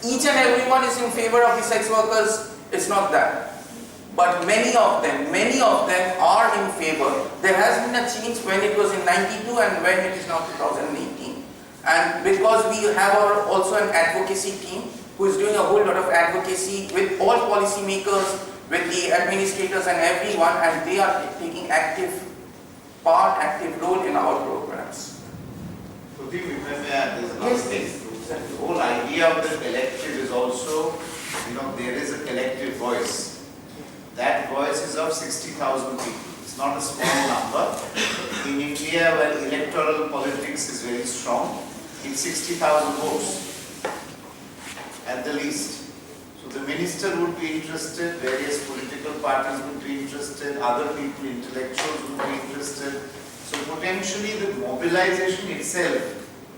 each and everyone is in favor of the sex workers. It's not that. But many of them are in favor. There has been a change when it was in 92 and when it is now 2018. And because we have also an advocacy team who is doing a whole lot of advocacy with all policymakers, with the administrators and everyone, and they are taking active role in our programs. So if you remember, there's another thing. The whole idea of the collective is also, there is a collective voice. That voice is of 60,000 people. It's not a small number. In India, where electoral politics is very strong, it's 60,000 votes at the least. So the minister would be interested, various political parties would be interested, other people, intellectuals would be interested. So potentially the mobilization itself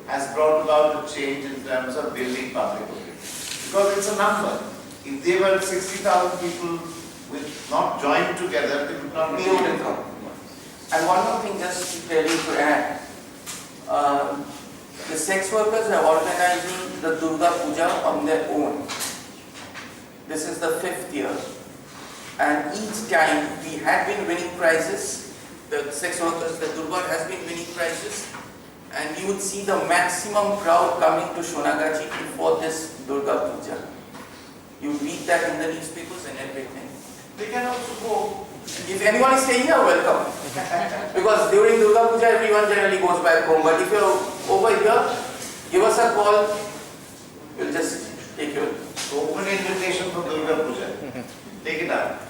has brought about a change in terms of building public opinion. Because it's a number. If there were 60,000 people with not joined together, they would not be able to. And one more thing just to tell you to add. The sex workers are organizing the Durga Puja on their own. This is the 5th year. And each time we had been winning prizes. The sex workers, the Durbar has been winning prizes. And you would see the maximum crowd coming to Shonagachi for this Durga Puja. You read that in the newspapers and everything. They can also go. If anyone is staying here, welcome. Because during Durga Puja, everyone generally goes back home. But if you're over here, give us a call. We'll just take you. Open invitation for Durga Puja. Take it up.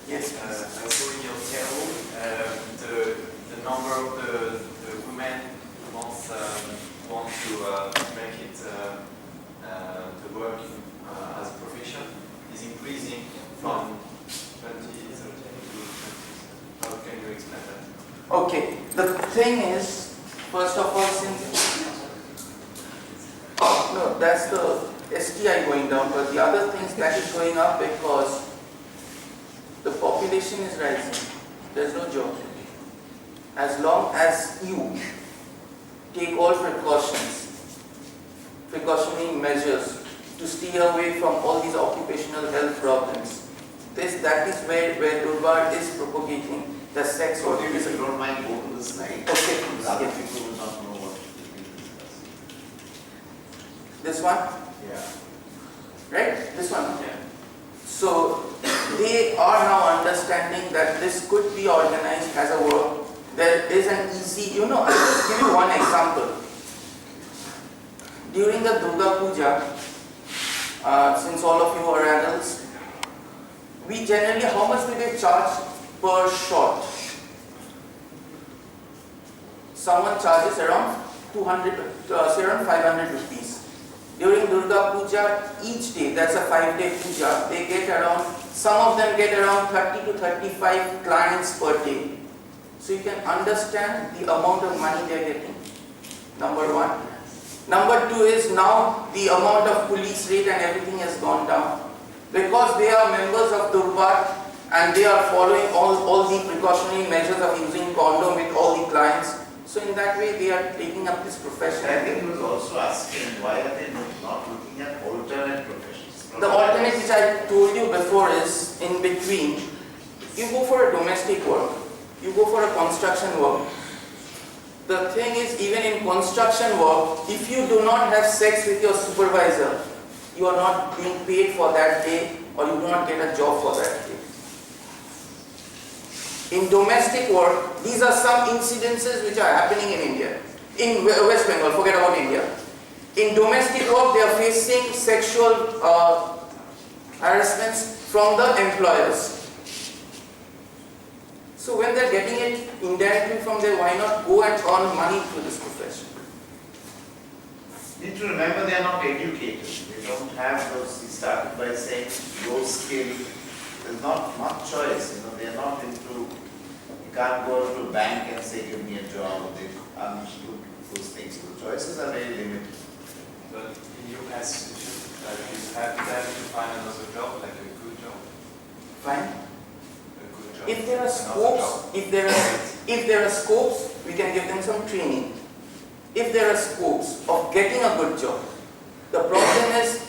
Yes. I saw in your table the number of the women who want to make it the work as a profession is increasing from 2013 to 20. How can you explain that? Okay. The thing is, first of all, no, that's the STI going down, but the other things that is going up because the population is rising. There's no job. As long as you take all precautionary measures to stay away from all these occupational health problems, that is where Durbar is propagating the sex work. If you don't mind, go to the slide. Okay. Other people will not know what we discuss. This one? Yeah. Right? This one? Yeah. So they are now understanding that this could be organized as a work. There is an easy, I'll just give you one example. During the Durga Puja, since all of you are adults, we generally, how much do they charge per shot? Someone charges around around 500 rupees. During Durga Puja, each day, that's a 5-day puja, they get around, some of them get around 30 to 35 clients per day. So you can understand the amount of money they are getting, number one. Number two is now the amount of police rate and everything has gone down. Because they are members of Durbar and they are following all the precautionary measures of using condom with all the clients. So in that way they are taking up this profession. I think he was also asking why are they not looking at alternate professions? The alternate which I told you before is in between. You go for a domestic work, you go for a construction work. The thing is, even in construction work, if you do not have sex with your supervisor, you are not being paid for that day or you do not get a job for that day. In domestic work, these are some incidences which are happening in India. In West Bengal, forget about India. In domestic work, they are facing sexual harassments from the employers. So when they are getting it indirectly from there, why not go and earn money through this profession? You need to remember they are not educated. They don't have those, he started by saying low skill. There's not much choice, they are not into, you can't go to a bank and say give me a job. They understood those things. The choices are very limited. But in your institution, you have to find another job, like a good job. Fine. A good job. If there are scopes, if there are scopes, we can give them some training. If there are scopes of getting a good job, The problem is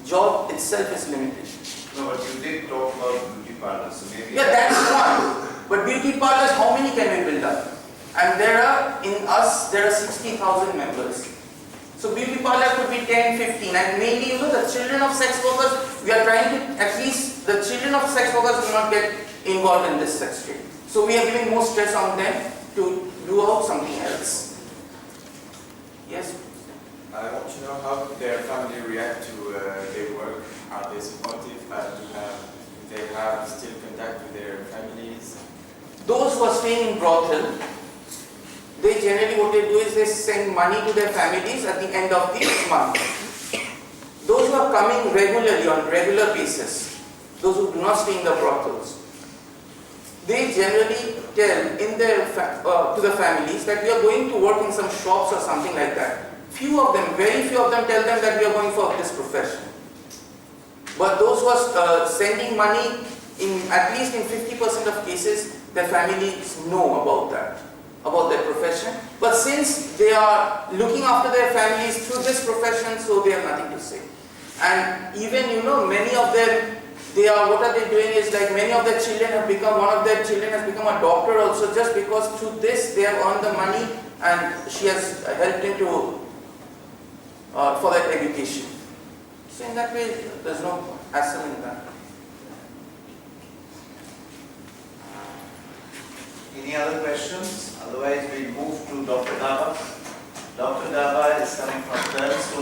job itself is limited. No, but you did talk about beauty parlors, so maybe. Yeah, that's one. But beauty parlors, how many can we build up? And there are 60,000 members. So beauty parlor could be 10, 15, and mainly, the children of sex workers, we are trying to, at least the children of sex workers do not get involved in this sex trade. So we are giving more stress on them to do out something else. Yes? I want to know how their family react to their work. Are they supportive? Do they have still contact with their families? Those who are staying in brothel, they generally what they do is they send money to their families at the end of the month. Those who are coming regularly on regular basis, those who do not stay in the brothels, they generally tell in their to the families that we are going to work in some shops or something like that. Few of them, very few of them tell them that we are going for this profession. But those who are sending money, at least in 50% of cases, their families know about that, about their profession. But since they are looking after their families through this profession, so they have nothing to say. And even, many of them, what are they doing is like many of their children have become, one of their children has become a doctor also, just because through this they have earned the money and she has helped him to, for that education. So in that way, there's no hassle in that. Any other questions? Otherwise, we move to Dr. Daba. Dr. Daba is coming from 12th